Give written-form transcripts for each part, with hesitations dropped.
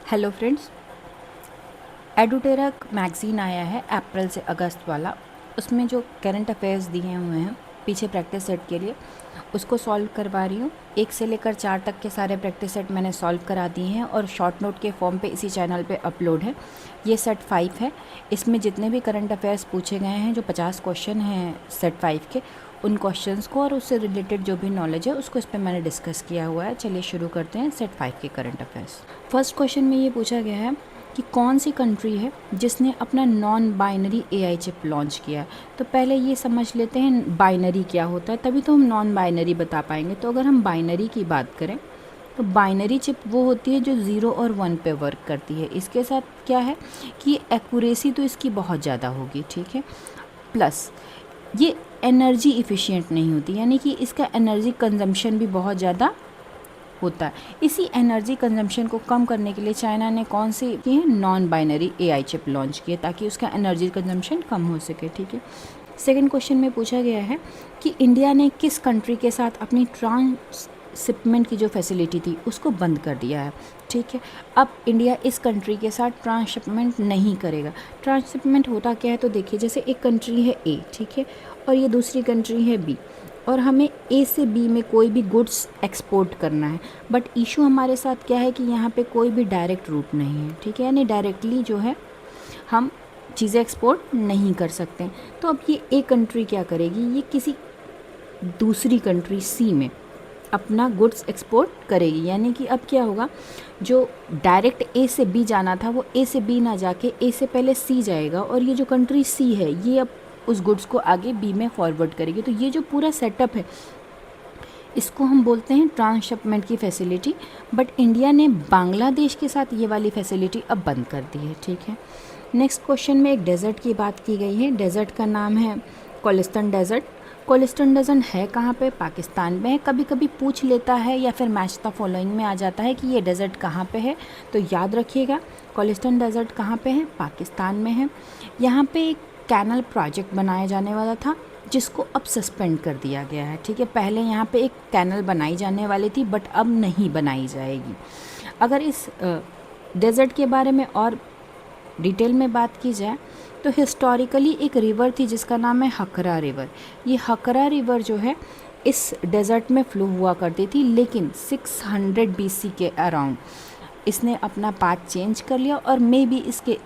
Hello friends, एडुटेरा magazine आया है अप्रैल से अगस्त वाला। उसमें जो करंट अफेयर्स दिए हुए हैं पीछे प्रैक्टिस सेट के लिए, उसको सॉल्व करवा रही हूँ। 1 से लेकर 4 तक के सारे प्रैक्टिस सेट मैंने सॉल्व करा दिए हैं और शॉर्ट नोट के फॉर्म पे इसी चैनल पे अपलोड है। ये सेट 5 है। इसमें जितने भी करंट अफेयर्स पूछे गए हैं, जो 50 क्वेश्चन हैं सेट 5 के, उन क्वेश्चंस को और उससे रिलेटेड जो भी नॉलेज है उसको इस पर मैंने डिस्कस किया हुआ है। चलिए शुरू करते हैं सेट 5 के करंट अफेयर्स। फर्स्ट क्वेश्चन में ये पूछा गया है कि कौन सी कंट्री है जिसने अपना non binary AI chip launch किया है। तो पहले ये समझ लेते हैं बाइनरी क्या होता है, तभी तो हम नॉन बाइनरी बता पाएंगे। तो अगर हम बाइनरी की बात करें तो बाइनरी चिप वो होती है जो 0 और 1 पे वर्क करती है। इसके साथ क्या है कि एक्यूरेसी तो इसकी बहुत ज़्यादा होगी, ठीक है, प्लस ये एनर्जी इफ़िशियंट नहीं होती, यानी कि इसका एनर्जी कंजम्पशन भी बहुत ज़्यादा होता है। इसी एनर्जी कंजम्पशन को कम करने के लिए चाइना ने कौन सी की है, non binary AI chip launch की है, ताकि उसका एनर्जी कंजम्पशन कम हो सके, ठीक है। सेकंड क्वेश्चन में पूछा गया है कि इंडिया ने किस कंट्री के साथ अपनी ट्रांसशिपमेंट की जो फैसिलिटी थी उसको बंद कर दिया है, ठीक है। अब इंडिया इस कंट्री के साथ ट्रांसशिपमेंट नहीं करेगा। ट्रांसशिपमेंट होता क्या है, तो देखिए, जैसे एक कंट्री है ए, ठीक है, और ये दूसरी कंट्री है बी, और हमें ए से बी में कोई भी गुड्स एक्सपोर्ट करना है। बट इशू हमारे साथ क्या है कि यहाँ पे कोई भी डायरेक्ट रूट नहीं है, ठीक है, यानी डायरेक्टली जो है हम चीज़ें एक्सपोर्ट नहीं कर सकते। तो अब ये ए कंट्री क्या करेगी, ये किसी दूसरी कंट्री सी में अपना गुड्स एक्सपोर्ट करेगी। यानी कि अब क्या होगा, जो डायरेक्ट ए से बी जाना था वो ए से बी ना जाके ए से पहले सी जाएगा, और ये जो कंट्री सी है ये अब उस गुड्स को आगे बी में फॉरवर्ड करेगी। तो ये जो पूरा सेटअप है इसको हम बोलते हैं ट्रांसशिपमेंट की फैसिलिटी। बट इंडिया ने बांग्लादेश के साथ ये वाली फैसिलिटी अब बंद कर दी है, ठीक है। नेक्स्ट क्वेश्चन में एक डेजर्ट की बात की गई है। डेजर्ट का नाम है कोलिस्तान डेजर्ट। कोलिस्तान डेजर्ट है कहाँ पे, पाकिस्तान में है। कभी कभी पूछ लेता है या फिर मैच द फॉलोइंग में आ जाता है कि ये डेजर्ट कहाँ पे है, तो याद रखिएगा कोलिस्तान डेजर्ट कहाँ पे है, पाकिस्तान में है। यहाँ पे एक कैनल प्रोजेक्ट बनाया जाने वाला था जिसको अब सस्पेंड कर दिया गया है, ठीक है। पहले यहाँ पे एक कैनल बनाई जाने वाली थी बट अब नहीं बनाई जाएगी। अगर इस डेजर्ट के बारे में और डिटेल में बात की जाए तो हिस्टोरिकली एक रिवर थी जिसका नाम है हकरा रिवर। ये हकरा रिवर जो है इस डेजर्ट में फ्लो हुआ करती थी, लेकिन 600 BC के अराउंड इसने अपना पाथ चेंज कर लिया, और मे बी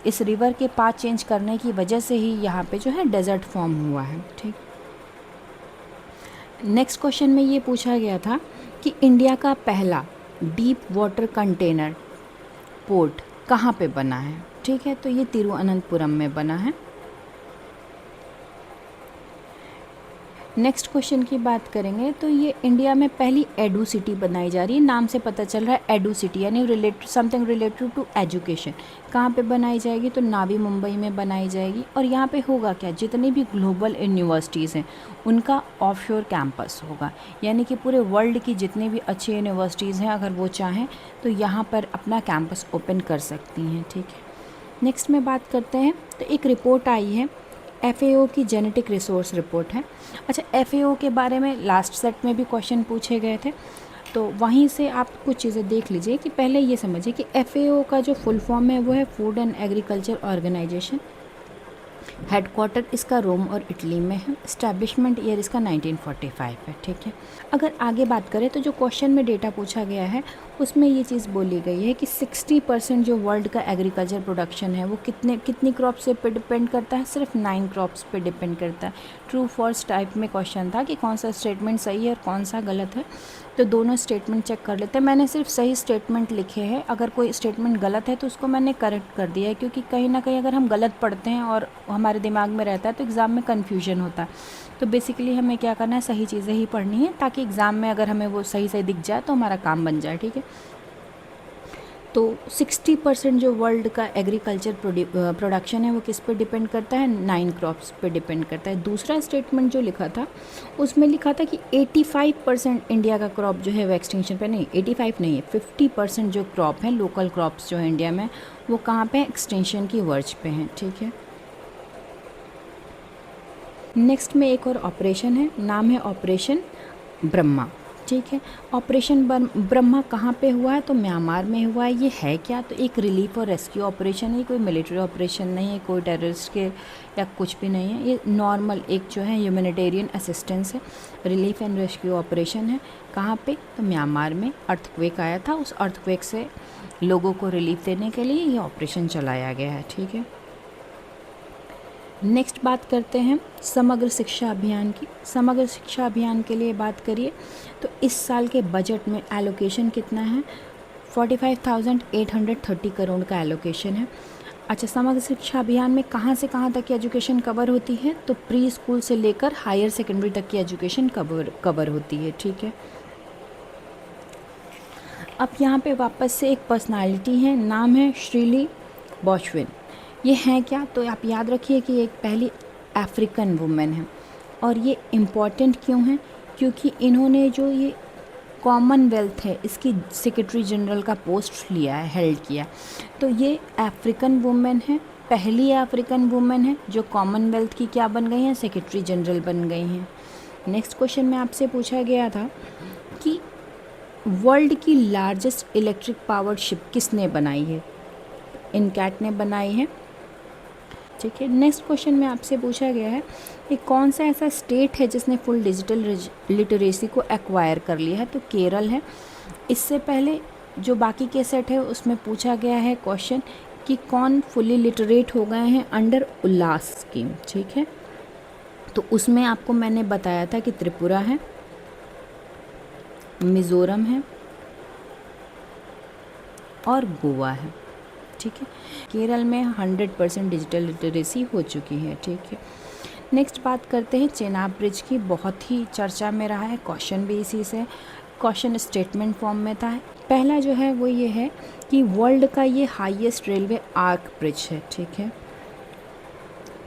इस रिवर के पाथ चेंज करने की वजह से ही यहाँ पे जो है डेजर्ट फॉर्म हुआ है, ठीक। नेक्स्ट क्वेश्चन में ये पूछा गया था कि इंडिया का पहला डीप वाटर कंटेनर पोर्ट कहाँ पे बना है, ठीक है। तो ये तिरुवनंतपुरम में बना है। नेक्स्ट क्वेश्चन की बात करेंगे तो ये इंडिया में पहली एडू सिटी बनाई जा रही है। नाम से पता चल रहा है एडू सिटी, यानी समथिंग रिलेटेड टू एजुकेशन। कहाँ पे बनाई जाएगी, तो नावी मुंबई में बनाई जाएगी। और यहाँ पे होगा क्या, जितनी भी ग्लोबल यूनिवर्सिटीज़ हैं उनका ऑफशोर कैंपस होगा, यानी कि पूरे वर्ल्ड की जितनी भी अच्छी यूनिवर्सिटीज़ हैं अगर वो चाहें तो यहाँ पर अपना कैंपस ओपन कर सकती हैं, ठीक है। नेक्स्ट में बात करते हैं तो एक रिपोर्ट आई है FAO की जेनेटिक रिसोर्स रिपोर्ट है। अच्छा, FAO के बारे में लास्ट सेट में भी क्वेश्चन पूछे गए थे, तो वहीं से आप कुछ चीज़ें देख लीजिए कि पहले ये समझिए कि FAO का जो फुल फॉर्म है वो है food and agriculture organisation. Headquarter इसका रोम और इटली में है। इस्टेब्लिशमेंट ईयर इसका 1945 है, ठीक है। अगर आगे बात करें तो जो क्वेश्चन में डेटा पूछा गया है उसमें ये चीज़ बोली गई है कि 60% जो वर्ल्ड का एग्रीकल्चर प्रोडक्शन है वो कितनी क्रॉप्स पे डिपेंड करता है, सिर्फ 9 क्रॉप्स पे डिपेंड करता है। ट्रू फॉल्स टाइप में क्वेश्चन था कि कौन सा स्टेटमेंट सही है और कौन सा गलत है, तो दोनों स्टेटमेंट चेक कर लेते हैं। मैंने सिर्फ सही स्टेटमेंट लिखे हैं, अगर कोई स्टेटमेंट गलत है तो उसको मैंने करेक्ट कर दिया है, क्योंकि कहीं ना कहीं अगर हम गलत पढ़ते हैं और हमारे दिमाग में रहता है तो एग्ज़ाम में कन्फ्यूजन होता है। तो बेसिकली हमें क्या करना है, सही चीज़ें ही पढ़नी है, ताकि एग्ज़ाम में अगर हमें वो सही सही दिख जाए तो हमारा काम बन जाए, ठीक है। तो 60% जो वर्ल्ड का एग्रीकल्चर प्रोडक्शन है वो किस पे डिपेंड करता है, 9 क्रॉप्स पे डिपेंड करता है। दूसरा स्टेटमेंट जो लिखा था उसमें लिखा था कि 85% इंडिया का क्रॉप जो है वो एक्सटिंक्शन पे नहीं, 85 नहीं है, 50% जो क्रॉप है लोकल क्रॉप्स जो है इंडिया में वो कहाँ पे एक्सटेंशन की वर्ज पे हैं, ठीक है। नेक्स्ट में एक और ऑपरेशन है, नाम है ऑपरेशन ब्रह्मा। ठीक है। ऑपरेशन ब्रह्मा कहाँ पे हुआ है? तो म्यांमार में हुआ है। ये है क्या? तो एक रिलीफ और रेस्क्यू ऑपरेशन है, कोई मिलिट्री ऑपरेशन नहीं है, कोई टेररिस्ट के या कुछ भी नहीं है। ये नॉर्मल एक जो है ह्यूमैनिटेरियन असिस्टेंस है, रिलीफ एंड रेस्क्यू ऑपरेशन है। कहाँ पे? तो म्यांमार में अर्थक्वेक आया था, उस अर्थक्वेक से लोगों को रिलीफ देने के लिए ये ऑपरेशन चलाया गया है। ठीक है। नेक्स्ट बात करते हैं समग्र शिक्षा अभियान की। समग्र शिक्षा अभियान के लिए बात करिए तो इस साल के बजट में एलोकेशन कितना है? 45,830 करोड़ का एलोकेशन है। अच्छा, समग्र शिक्षा अभियान में कहाँ से कहाँ तक की एजुकेशन कवर होती है? तो प्री स्कूल से लेकर हायर सेकेंडरी तक की एजुकेशन कवर होती है। ठीक है। अब यहाँ पे वापस से एक पर्सनालिटी है, नाम है श्रीली बॉशविन। ये हैं क्या? तो आप याद रखिए कि एक पहली अफ्रीकन वुमेन है। और ये इम्पॉर्टेंट क्यों है? क्योंकि इन्होंने जो ये कॉमनवेल्थ है इसकी सेक्रेटरी जनरल का पोस्ट लिया है, हेल्ड किया। तो ये अफ्रीकन वुमेन है, पहली अफ्रीकन वुमेन है जो कॉमनवेल्थ की क्या बन गई हैं? सेक्रेटरी जनरल बन गई हैं। नेक्स्ट क्वेश्चन में आपसे पूछा गया था कि वर्ल्ड की लार्जेस्ट इलेक्ट्रिक पावर्ड शिप किसने बनाई है? इनकैट ने बनाई है। ठीक है। नेक्स्ट क्वेश्चन में आपसे पूछा गया है कि कौन सा ऐसा स्टेट है जिसने फुल डिजिटल लिटरेसी को एक्वायर कर लिया है? तो केरल है। इससे पहले जो बाकी के सेट है उसमें पूछा गया है क्वेश्चन कि कौन फुली लिटरेट हो गए हैं अंडर उल्लास स्कीम। ठीक है। तो उसमें आपको मैंने बताया था कि त्रिपुरा है, मिज़ोरम है और गोवा है। ठीक है। केरल में 100% डिजिटल लिटरेसी हो चुकी है। ठीक है। नेक्स्ट बात करते हैं चेनाब ब्रिज की। बहुत ही चर्चा में रहा है, क्वेश्चन भी इसी से, क्वेश्चन स्टेटमेंट फॉर्म में था। पहला जो है वो ये है कि वर्ल्ड का ये हाईएस्ट रेलवे आर्क ब्रिज है। ठीक है।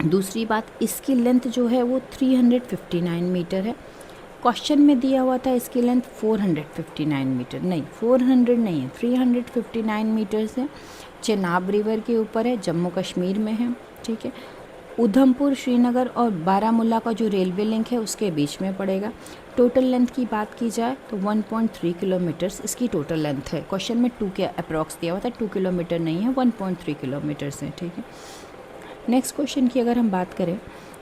दूसरी बात, इसकी लेंथ जो है वो 359 मीटर है। क्वेश्चन में दिया हुआ था इसकी लेंथ 459 मीटर, नहीं 400 नहीं है, 359 मीटर से चेनाब रिवर के ऊपर है, जम्मू कश्मीर में है। ठीक है। उधमपुर, श्रीनगर और बारामूला का जो रेलवे लिंक है उसके बीच में पड़ेगा। टोटल लेंथ की बात की जाए तो 1.3 किलोमीटर्स इसकी टोटल लेंथ है। क्वेश्चन में 2 के अप्रॉक्स दिया हुआ था, 2 किलोमीटर नहीं है, 1.3 किलोमीटर्स है। ठीक है। नेक्स्ट क्वेश्चन की अगर हम बात करें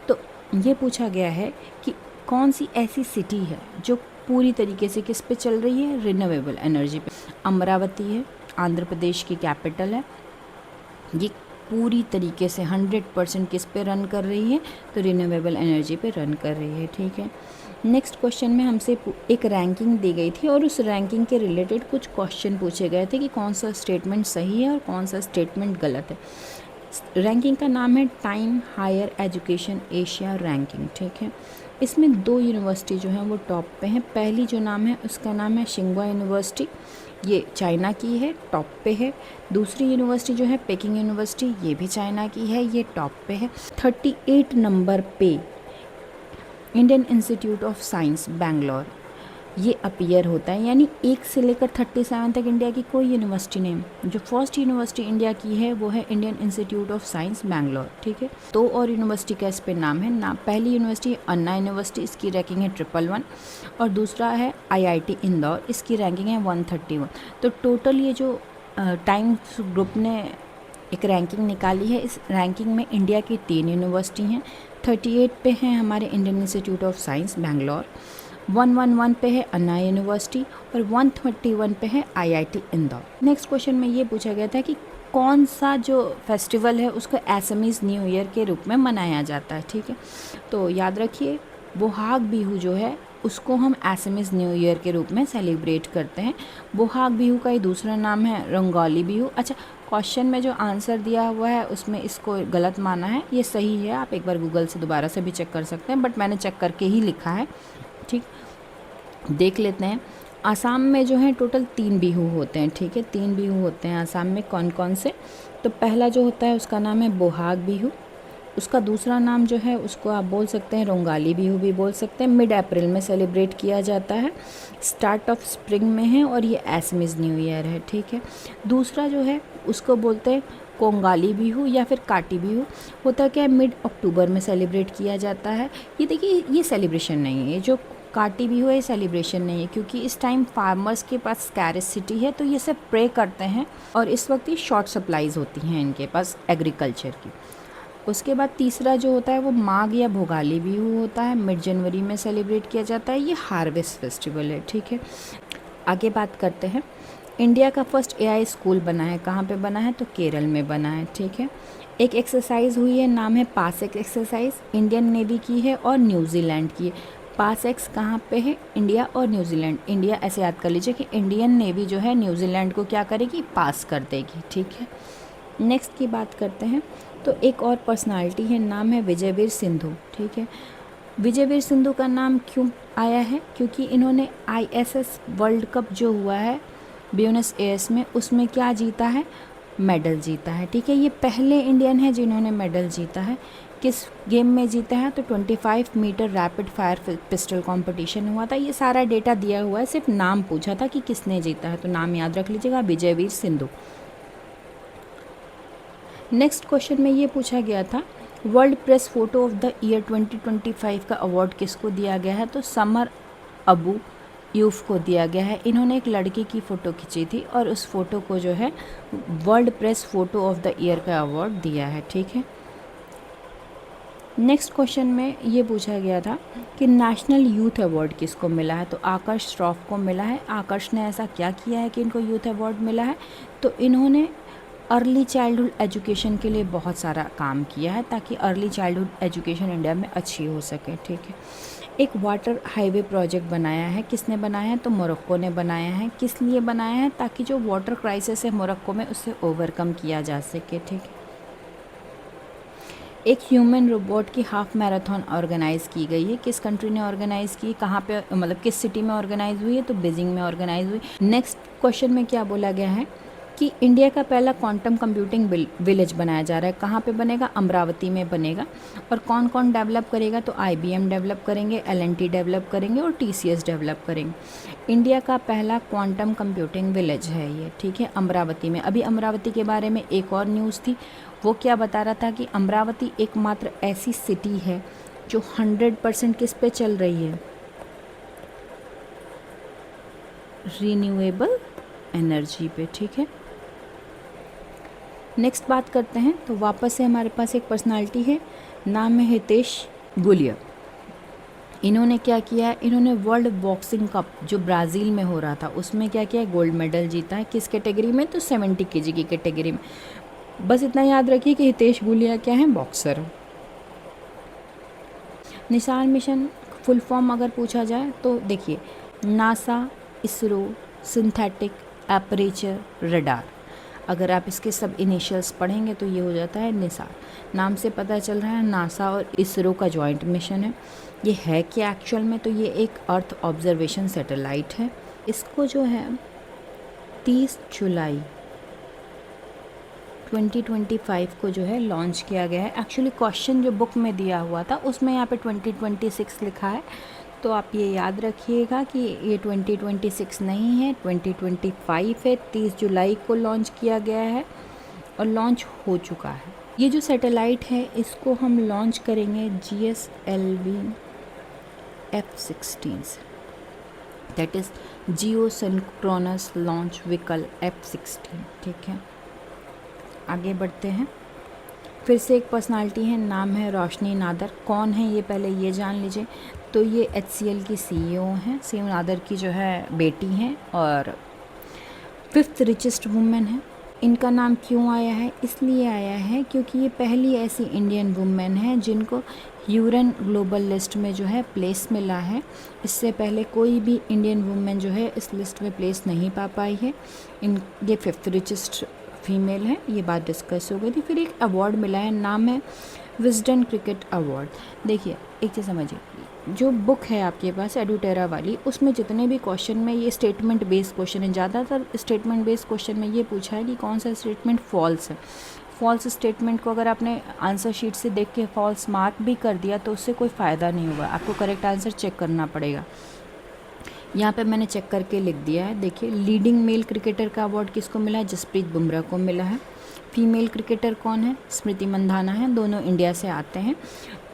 तो ये पूछा गया है कि कौन सी ऐसी सिटी है जो पूरी तरीके से किस पे चल रही है? रिन्यूएबल एनर्जी पे। अमरावती है, आंध्र प्रदेश की कैपिटल है। ये पूरी तरीके से 100% किस पे रन कर रही है? तो रिन्यूएबल एनर्जी पे रन कर रही है। ठीक है। नेक्स्ट क्वेश्चन में हमसे एक रैंकिंग दी गई थी और उस रैंकिंग के रिलेटेड कुछ क्वेश्चन पूछे गए थे कि कौन सा स्टेटमेंट सही है और कौन सा स्टेटमेंट गलत है। रैंकिंग का नाम है Time Higher Education Asia ranking. ठीक है। इसमें 2 यूनिवर्सिटी जो हैं वो टॉप पे हैं। पहली जो नाम है उसका नाम है शिंगवा यूनिवर्सिटी, ये चाइना की है, टॉप पे है। दूसरी यूनिवर्सिटी जो है पेकिंग यूनिवर्सिटी, ये भी चाइना की है, ये टॉप पे है। 38 नंबर पे Indian institute of science Bangalore ये अपीयर होता है, यानी 1 से लेकर 37 तक इंडिया की कोई यूनिवर्सिटी नहीं। जो फर्स्ट यूनिवर्सिटी इंडिया की है वो है Indian institute of science Bangalore. ठीक है। 2 और यूनिवर्सिटी का इस पे नाम है। पहली यूनिवर्सिटी अन्ना यूनिवर्सिटी, इसकी रैंकिंग है 111 और दूसरा है IIT इंदौर, इसकी रैंकिंग है 131। तो टोटल ये जो टाइम्स ग्रुप ने एक रैंकिंग निकाली है, इस रैंकिंग में इंडिया की 3 यूनिवर्सिटी हैं। 38 पे हैं हमारे Indian institute of science Bangalore, 111 पे है अन्ना यूनिवर्सिटी और 131 पे है IIT इंदौर। नेक्स्ट क्वेश्चन में ये पूछा गया था कि कौन सा जो फेस्टिवल है उसको एसमीज़ न्यू ईयर के रूप में मनाया जाता है। ठीक है। तो याद रखिए बोहाग बिहू जो है उसको हम एसमीज़ न्यू ईयर के रूप में सेलिब्रेट करते हैं। बोहाग बिहू का ही दूसरा नाम है रंगोली बिहू। अच्छा, क्वेश्चन में जो आंसर दिया हुआ है उसमें इसको गलत माना है, ये सही है, आप एक बार गूगल से दोबारा से भी चेक कर सकते हैं, बट मैंने चेक करके ही लिखा है। ठीक, देख लेते हैं। आसाम में जो है टोटल 3 बिहू होते हैं। ठीक है, 3 बिहू होते हैं आसाम में। कौन कौन से? तो पहला जो होता है उसका नाम है बोहाग बिहू, उसका दूसरा नाम जो है उसको आप बोल सकते हैं रोंगाली बिहू भी बोल सकते हैं। मिड अप्रैल में सेलिब्रेट किया जाता है, स्टार्ट ऑफ स्प्रिंग में है और ये एसमीज़ न्यू ईयर है। ठीक है। दूसरा जो है उसको बोलते हैं कोंगाली बिहू या फिर काटी बिहू। होता क्या है, मिड अक्टूबर में सेलिब्रेट किया जाता है। ये देखिए, ये सेलिब्रेशन नहीं है, ये जो काटी भी हो, ये सेलिब्रेशन नहीं है, क्योंकि इस टाइम फार्मर्स के पास स्कैरेसिटी है, तो ये सब प्रे करते हैं और इस वक्त ये शॉर्ट सप्लाईज होती हैं इनके पास एग्रीकल्चर की। उसके बाद तीसरा जो होता है वो माघ या भोगाली बिहू होता है, मिड जनवरी में सेलिब्रेट किया जाता है, ये हार्वेस्ट फेस्टिवल है। ठीक है, आगे बात करते हैं। इंडिया का फर्स्ट एआई स्कूल बना है, कहाँ पे बना है? तो केरल में बना है। ठीक है, एक एक्सरसाइज हुई है, नाम है पासएक्स एक्सरसाइज, इंडियन नेवी की है और न्यूजीलैंड की है। पासएक्स कहाँ पे है? इंडिया और न्यूजीलैंड। इंडिया ऐसे याद कर लीजिए कि इंडियन नेवी जो है न्यूजीलैंड को क्या करेगी? पास कर देगी। ठीक है, नेक्स्ट की बात करते हैं। तो एक और पर्सनालिटी है, नाम है विजयवीर सिंधु। ठीक है, विजयवीर सिंधु का नाम क्यों आया है? क्योंकि इन्होंने आईएसएस वर्ल्ड कप जो हुआ है ब्यूनस एयर्स में, उसमें क्या जीता है? मेडल जीता है। ठीक है, ये पहले इंडियन है जिन्होंने मेडल जीता है। किस गेम में जीता है? तो 25 metre rapid fire pistol competition हुआ था। ये सारा डेटा दिया हुआ है, सिर्फ नाम पूछा था कि किसने जीता है, तो नाम याद रख लीजिएगा, विजयवीर सिंधु। नेक्स्ट क्वेश्चन में ये पूछा गया था, world press photo of the year 2025 का अवार्ड किसको दिया गया है? तो समर अबू यूफ को दिया गया है। इन्होंने एक लड़के की फ़ोटो खींची थी और उस फोटो को जो है world press photo of the year का अवार्ड दिया है। ठीक है, नेक्स्ट क्वेश्चन में ये पूछा गया था कि नेशनल यूथ अवार्ड किसको मिला है? तो आकर्ष श्रॉफ को मिला है। आकर्ष ने ऐसा क्या किया है कि इनको यूथ अवार्ड मिला है? तो इन्होंने अर्ली चाइल्डहुड एजुकेशन के लिए बहुत सारा काम किया है, ताकि अर्ली चाइल्डहुड एजुकेशन इंडिया में अच्छी हो सके। ठीक है, एक वाटर हाईवे प्रोजेक्ट बनाया है, किसने बनाया है? तो मोरक्को ने बनाया है। किस लिए बनाया है? ताकि जो वाटर क्राइसिस है मोरक्को में, उससे ओवरकम किया जा सके। ठीक है, एक ह्यूमन रोबोट की हाफ मैराथन ऑर्गेनाइज़ की गई है। किस कंट्री ने ऑर्गेनाइज़ की? कहाँ पे, मतलब किस सिटी में ऑर्गेनाइज़ हुई है? तो बीजिंग में ऑर्गेनाइज़ हुई। नेक्स्ट क्वेश्चन में क्या बोला गया है कि इंडिया का पहला क्वांटम कंप्यूटिंग विलेज बनाया जा रहा है। कहाँ पे बनेगा? अमरावती में बनेगा। और कौन कौन डेवलप करेगा? तो IBM डेवलप करेंगे, L&T डेवलप करेंगे और TCS डेवलप करेंगे। इंडिया का पहला क्वांटम कंप्यूटिंग विलेज है ये। ठीक है, अमरावती में। अभी अमरावती के बारे में एक और न्यूज़ थी, वो क्या बता रहा था कि अमरावती एकमात्र ऐसी सिटी है जो 100% किस पे चल रही है? रीन्यूएबल एनर्जी पे। ठीक है, नेक्स्ट बात करते हैं। तो वापस से हमारे पास एक पर्सनालिटी है, नाम है हितेश गुलिया। इन्होंने क्या किया है? इन्होंने वर्ल्ड बॉक्सिंग कप जो ब्राज़ील में हो रहा था उसमें क्या किया है? गोल्ड मेडल जीता है। किस कैटेगरी में? तो 70 kg की कैटेगरी में। बस इतना याद रखिए कि हितेश गुलिया क्या है? Boxer. Nisar mission full form अगर पूछा जाए तो देखिए, NASA, ISRO, synthetic aperture radar. अगर आप इसके सब इनिशियल्स पढ़ेंगे तो ये हो जाता है निसार। नाम से पता चल रहा है नासा और इसरो का जॉइंट मिशन है। ये है क्या एक्चुअल में? तो ये एक अर्थ ऑब्जर्वेशन सैटेलाइट है। इसको जो है 30 जुलाई 2025 को जो है लॉन्च किया गया है। एक्चुअली क्वेश्चन जो बुक में दिया हुआ था उसमें यहाँ पे 2026 लिखा है, तो आप ये याद रखिएगा कि ये 2026 नहीं है, 2025 है। 30 जुलाई को लॉन्च किया गया है और लॉन्च हो चुका है। ये जो सैटेलाइट है इसको हम लॉन्च करेंगे GSLV F-16 से, that is Jio synchronous launch vehicle F-16। ठीक है, आगे बढ़ते हैं। फिर से एक पर्सनालिटी है, नाम है रोशनी नादर। कौन है ये? पहले ये जान लीजिए। तो ये HCL की CEO हैं, सीएम नादर की जो है बेटी हैं और 5th रिचेस्ट वुमेन है। इनका नाम क्यों आया है? इसलिए आया है क्योंकि ये पहली ऐसी इंडियन वुमेन है जिनको यूएन ग्लोबल लिस्ट में जो है प्लेस मिला है। इससे पहले कोई भी इंडियन वुमेन जो है इस लिस्ट में प्लेस नहीं पा पाई है। ये 5th रिचेस्ट फीमेल है, ये बात डिस्कस हो गई थी। फिर एक अवार्ड मिला है, नाम है विजडन क्रिकेट अवार्ड। देखिए एक चीज़ समझिए, जो बुक है आपके पास एडुटेरा वाली, उसमें जितने भी क्वेश्चन में ये स्टेटमेंट बेस्ड क्वेश्चन है, ज़्यादातर स्टेटमेंट बेस्ड क्वेश्चन में ये पूछा है कि कौन सा स्टेटमेंट फॉल्स है। फॉल्स स्टेटमेंट को अगर आपने आंसर शीट से देख के फॉल्स मार्क भी कर दिया तो उससे कोई फ़ायदा नहीं होगा, आपको करेक्ट आंसर चेक करना पड़ेगा। यहाँ पे मैंने चेक करके लिख दिया है। देखिए, लीडिंग मेल क्रिकेटर का अवार्ड किसको मिला है? जसप्रीत बुमराह को मिला है। फीमेल क्रिकेटर कौन है? स्मृति मंधाना है, दोनों इंडिया से आते हैं।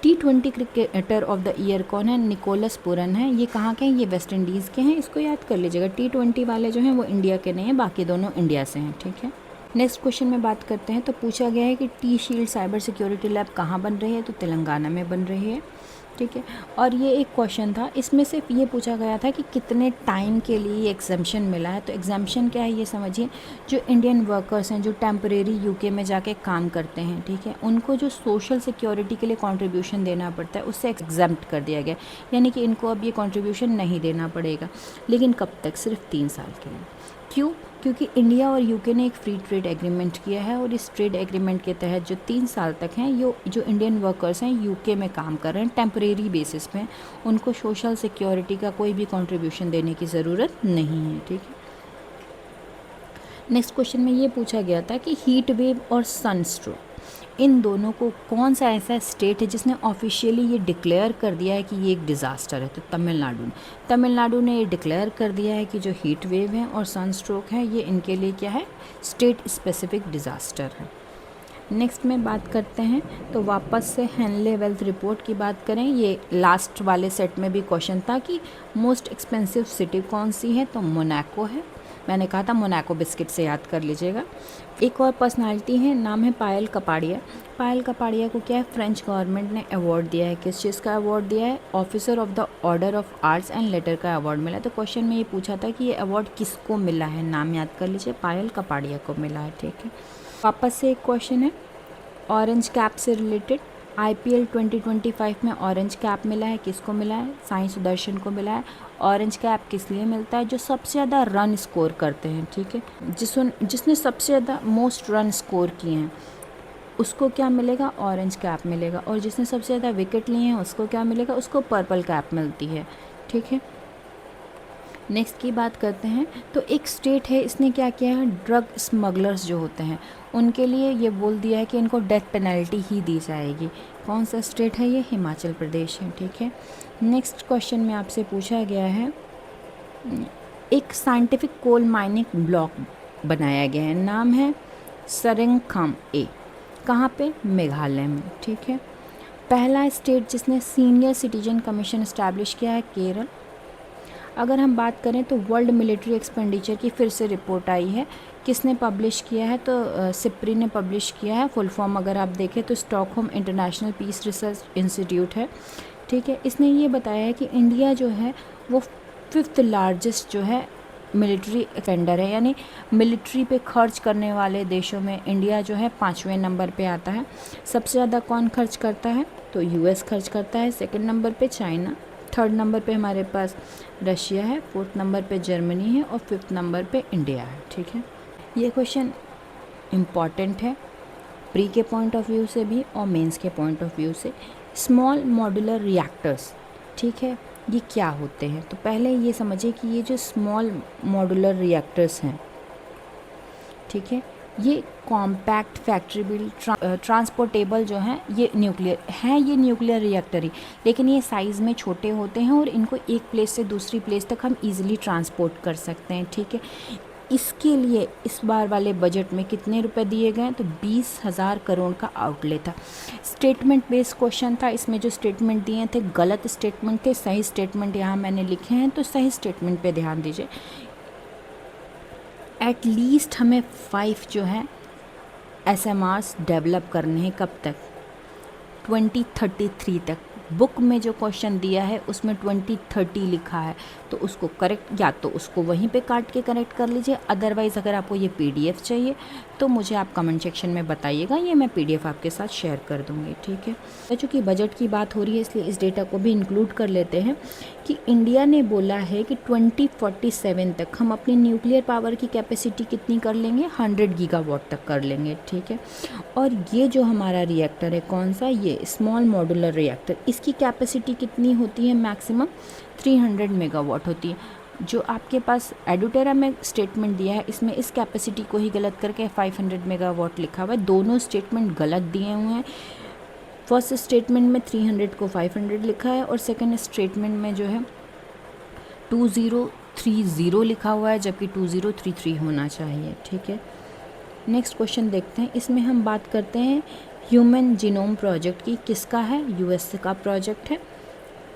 T20 cricketer of the year कौन है? निकोलस पूरन है। ये कहाँ के हैं? ये वेस्ट इंडीज़ के हैं, इसको याद कर लीजिएगा। T20 वाले जो हैं वो इंडिया के नहीं हैं, बाकी दोनों इंडिया से हैं, ठीक है। नेक्स्ट क्वेश्चन में बात करते हैं। तो पूछा गया है कि T shield cyber security lab कहाँ बन रही है? तो तेलंगाना में बन रही है, ठीक है। और ये एक क्वेश्चन था, इसमें सिर्फ ये पूछा गया था कि कितने टाइम के लिए एग्जाम्पशन मिला है। तो एग्जाम्पशन क्या है ये समझिए। जो इंडियन वर्कर्स हैं जो टेम्परेरी यूके में जाके काम करते हैं, ठीक है, उनको जो सोशल सिक्योरिटी के लिए कंट्रीब्यूशन देना पड़ता है उससे एग्जम्प्ट कर दिया गया, यानी कि इनको अब ये कंट्रीब्यूशन नहीं देना पड़ेगा। लेकिन कब तक? सिर्फ 3 साल के लिए। क्यों? क्योंकि इंडिया और यूके ने एक फ्री ट्रेड एग्रीमेंट किया है और इस ट्रेड एग्रीमेंट के तहत जो 3 साल तक हैं जो इंडियन वर्कर्स हैं यूके में काम कर रहे हैं टेम्परेरी बेसिस पे, उनको सोशल सिक्योरिटी का कोई भी कंट्रीब्यूशन देने की ज़रूरत नहीं है, ठीक है। नेक्स्ट क्वेश्चन में ये पूछा गया था कि हीट वेव और सनस्ट्रोक, इन दोनों को कौन सा ऐसा स्टेट है जिसने ऑफिशियली ये डिक्लेयर कर दिया है कि ये एक डिज़ास्टर है? तो तमिलनाडु ने ये डिक्लेयर कर दिया है कि जो हीट वेव है और सनस्ट्रोक है ये इनके लिए क्या है? स्टेट स्पेसिफिक डिज़ास्टर है। नेक्स्ट में बात करते हैं तो वापस से हेनले वेल्थ रिपोर्ट की बात करें। ये लास्ट वाले सेट में भी क्वेश्चन था कि मोस्ट एक्सपेंसिव सिटी कौन सी है? तो मोनाको है। मैंने कहा था मोनाको बिस्किट से याद कर लीजिएगा। एक और पर्सनालिटी है, नाम है पायल कपाड़िया। पायल कपाड़िया को क्या है? फ्रेंच गवर्नमेंट ने अवार्ड दिया है। किस चीज़ का अवार्ड दिया है? Officer of the order of arts and later का अवार्ड मिला। तो क्वेश्चन में ये पूछा था कि ये अवार्ड किसको मिला है? नाम याद कर लीजिए, पायल कपाड़िया को मिला है, ठीक है। वापस से एक क्वेश्चन है ऑरेंज कैप से रिलेटेड। IPL 2025 में ऑरेंज कैप मिला है, किसको मिला है? साईं सुदर्शन को मिला है। ऑरेंज कैप किस लिए मिलता है? जो सबसे ज़्यादा रन स्कोर करते हैं, ठीक है, जिसने सबसे ज़्यादा मोस्ट रन स्कोर किए हैं उसको क्या मिलेगा? ऑरेंज कैप मिलेगा। और जिसने सबसे ज़्यादा विकेट लिए हैं उसको क्या मिलेगा? उसको पर्पल कैप मिलती है, ठीक है। नेक्स्ट की बात करते हैं तो एक स्टेट है, इसने क्या किया है? ड्रग स्मगलर्स जो होते हैं उनके लिए ये बोल दिया है कि इनको डेथ पेनल्टी ही दी जाएगी। कौन सा स्टेट है ये? हिमाचल प्रदेश है, ठीक है। नेक्स्ट क्वेश्चन में आपसे पूछा गया है, एक साइंटिफिक कोल माइनिंग ब्लॉक बनाया गया है, नाम है सरेंगखाम ए। कहाँ पे? मेघालय में, ठीक है। पहला स्टेट जिसने सीनियर सिटीजन कमीशन इस्टेब्लिश किया है, केरल। अगर हम बात करें तो वर्ल्ड मिलिट्री एक्सपेंडिचर की फिर से रिपोर्ट आई है, किसने पब्लिश किया है? तो सिप्री ने पब्लिश किया है। फुल फॉर्म अगर आप देखें तो Stockholm International Peace Research Institute है, ठीक है। इसने ये बताया है कि इंडिया जो है वो 5th लार्जेस्ट जो है मिलिट्री एक्सपेंडर है, यानी मिलिट्री पे खर्च करने वाले देशों में इंडिया जो है 5वें नंबर पे आता है। सबसे ज़्यादा कौन खर्च करता है? तो US खर्च करता है। सेकंड नंबर पे चाइना, थर्ड नंबर पे हमारे पास रशिया है, फोर्थ नंबर पे जर्मनी है और 5th नंबर पे इंडिया है, ठीक है। ये क्वेश्चन इम्पॉर्टेंट है प्री के पॉइंट ऑफ व्यू से भी और मेंस के पॉइंट ऑफ व्यू से। स्मॉल मॉड्यूलर रिएक्टर्स, ठीक है, ये क्या होते हैं? तो पहले ये समझिए कि ये जो स्मॉल मॉड्यूलर रिएक्टर्स हैं, ठीक है, ये कॉम्पैक्ट फैक्ट्रीबल ट्रांसपोर्टेबल जो हैं ये न्यूक्लियर रिएक्टर ही, लेकिन ये साइज़ में छोटे होते हैं और इनको एक प्लेस से दूसरी प्लेस तक हम इजीली ट्रांसपोर्ट कर सकते हैं, ठीक है। इसके लिए इस बार वाले बजट में कितने रुपए दिए गए? तो 20,000 करोड़ का आउटले था। स्टेटमेंट बेस्ड क्वेश्चन था, इसमें जो स्टेटमेंट दिए थे गलत स्टेटमेंट थे, सही स्टेटमेंट यहाँ मैंने लिखे हैं, तो सही स्टेटमेंट पे ध्यान दीजिए। एटलीस्ट हमें 5 जो है SMRs डेवलप करने हैं, कब तक? 2033 तक। बुक में जो क्वेश्चन दिया है उसमें 2030 लिखा है, तो उसको करेक्ट या तो उसको वहीं पे काट के करेक्ट कर लीजिए, अदरवाइज़ अगर आपको ये PDF चाहिए तो मुझे आप कमेंट सेक्शन में बताइएगा, ये मैं PDF आपके साथ शेयर कर दूँगी, ठीक है। तो चूँकि बजट की बात हो रही है इसलिए इस डेटा को भी इंक्लूड कर लेते हैं कि इंडिया ने बोला है कि 2047 तक हम अपनी न्यूक्लियर पावर की कैपेसिटी कितनी कर लेंगे? 100 गीगावाट तक कर लेंगे, ठीक है। और ये जो हमारा रिएक्टर है, कौन सा? ये स्मॉल मॉड्यूलर रिएक्टर, इसकी कैपेसिटी कितनी होती है? मैक्सिमम 300 मेगावाट होती है। जो आपके पास एडुटेरा में स्टेटमेंट दिया है इसमें इस कैपेसिटी को ही गलत करके 500 मेगावाट लिखा हुआ है। दोनों स्टेटमेंट गलत दिए हुए हैं। फर्स्ट स्टेटमेंट में 300 को 500 लिखा है और सेकंड स्टेटमेंट में जो है 20 2030 लिखा हुआ है, जबकि 2033 होना चाहिए, ठीक है। नेक्स्ट क्वेश्चन देखते हैं। इसमें हम बात करते हैं ह्यूमन जीनोम प्रोजेक्ट की। किसका है? यूएस का प्रोजेक्ट है,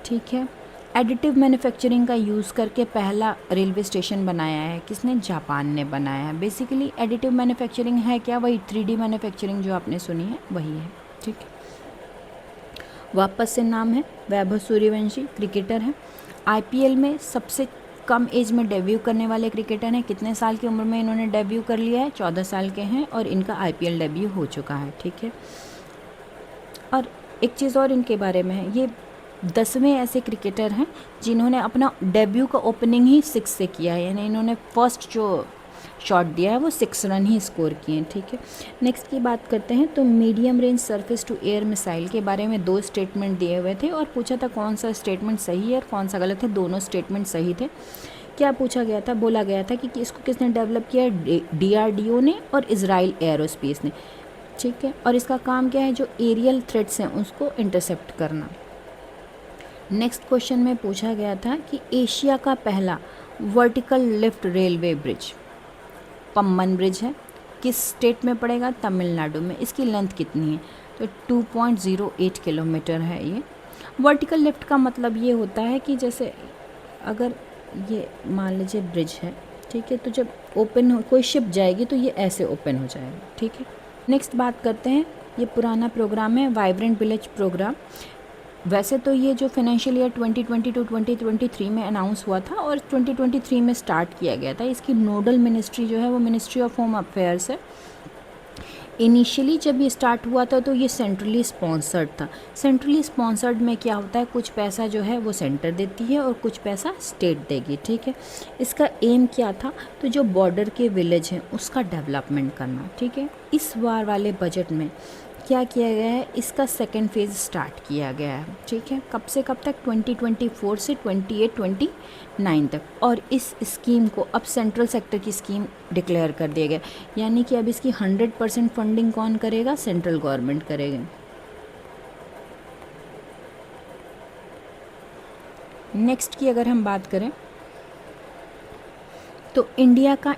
ठीक है। एडिटिव मैन्युफैक्चरिंग का यूज़ करके पहला रेलवे स्टेशन बनाया है किसने? जापान ने बनाया है। बेसिकली एडिटिव मैन्युफैक्चरिंग है क्या? वही 3D मैन्युफैक्चरिंग जो आपने सुनी है वही है, ठीक है। वापस से नाम है वैभव सूर्यवंशी, क्रिकेटर है। आईपीएल में सबसे कम एज में डेब्यू करने वाले क्रिकेटर हैं। कितने साल की उम्र में इन्होंने डेब्यू कर लिया है? 14 साल के हैं और इनका आईपीएल डेब्यू हो चुका है, ठीक है। और एक चीज़ और इनके बारे में है, ये 10वें ऐसे क्रिकेटर हैं जिन्होंने अपना डेब्यू का ओपनिंग ही 6 से किया है, यानी इन्होंने फर्स्ट जो शॉट दिया है वो 6 रन ही स्कोर किए हैं, ठीक है। नेक्स्ट की बात करते हैं तो medium range surface to air missile के बारे में 2 स्टेटमेंट दिए हुए थे और पूछा था कौन सा स्टेटमेंट सही है और कौन सा गलत है। दोनों स्टेटमेंट सही थे। क्या पूछा गया था? बोला गया था कि इसको किसने डेवलप किया है? DRDO ने और इजराइल एरोस्पेस ने, ठीक है। और इसका काम क्या है? जो एरियल थ्रेट्स हैं उसको इंटरसेप्ट करना। नेक्स्ट क्वेश्चन में पूछा गया था कि एशिया का पहला vertical lift railway bridge Pamban bridge है, किस स्टेट में पड़ेगा? तमिलनाडु में। इसकी लेंथ कितनी है? तो 2.08 किलोमीटर है ये। वर्टिकल लिफ्ट का मतलब ये होता है कि जैसे अगर ये मान लीजिए ब्रिज है, ठीक है, तो जब ओपन हो कोई शिप जाएगी तो ये ऐसे ओपन हो जाएगा, ठीक है। नेक्स्ट बात करते हैं, ये पुराना प्रोग्राम है वाइब्रेंट विलेज प्रोग्राम। वैसे तो ये जो फाइनेंशियल ईयर 2020 टू 2023 में अनाउंस हुआ था और 2023 में स्टार्ट किया गया था। इसकी नोडल मिनिस्ट्री जो है वो मिनिस्ट्री ऑफ होम अफेयर्स है। इनिशियली जब ये स्टार्ट हुआ था तो ये सेंट्रली स्पॉन्सर्ड था। सेंट्रली स्पॉन्सर्ड में क्या होता है, कुछ पैसा जो है वो सेंटर देती है और कुछ पैसा स्टेट देगी, ठीक है। इसका एम क्या था? तो जो बॉर्डर के विलेज हैं उसका डेवलपमेंट करना, ठीक है। इस बार वाले बजट में क्या किया गया है? इसका सेकेंड फेज़ स्टार्ट किया गया है, ठीक है। कब से कब तक? 2024 से 28-29 तक। और इस स्कीम को अब सेंट्रल सेक्टर की स्कीम डिक्लेयर कर दिया गया, यानी कि अब इसकी 100% फंडिंग कौन करेगा? सेंट्रल गवर्नमेंट करेगा। नेक्स्ट की अगर हम बात करें तो इंडिया का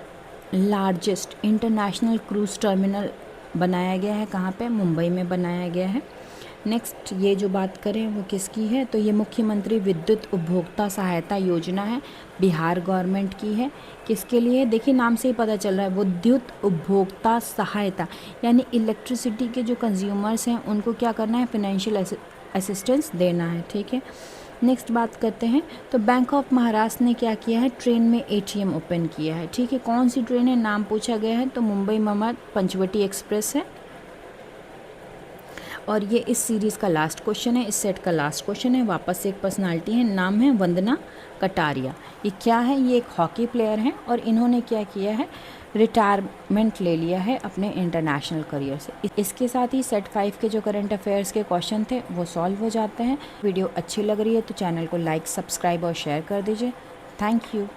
लार्जेस्ट इंटरनेशनल क्रूज़ टर्मिनल बनाया गया है। कहाँ पे? मुंबई में बनाया गया है। नेक्स्ट ये जो बात करें वो किसकी है? तो ये मुख्यमंत्री विद्युत उपभोक्ता सहायता योजना है, बिहार गवर्नमेंट की है। किसके लिए? देखिए नाम से ही पता चल रहा है, विद्युत उपभोक्ता सहायता, यानी इलेक्ट्रिसिटी के जो कंज्यूमर्स हैं उनको क्या करना है? फाइनेंशियल असिस्टेंस देना है, ठीक है। नेक्स्ट बात करते हैं तो बैंक ऑफ महाराष्ट्र ने क्या किया है? ट्रेन में ATM ओपन किया है, ठीक है। कौन सी ट्रेन है? नाम पूछा गया है तो मुंबई ममद पंचवटी एक्सप्रेस है। और ये इस सीरीज़ का लास्ट क्वेश्चन है, इस सेट का लास्ट क्वेश्चन है। वापस से एक पर्सनालिटी है, नाम है वंदना कटारिया। ये क्या है? ये एक हॉकी प्लेयर हैं और इन्होंने क्या किया है? रिटायरमेंट ले लिया है अपने इंटरनेशनल करियर से। इसके साथ ही सेट 5 के जो करंट अफेयर्स के क्वेश्चन थे वो सॉल्व हो जाते हैं। वीडियो अच्छी लग रही है तो चैनल को लाइक, सब्सक्राइब और शेयर कर दीजिए। Thank you.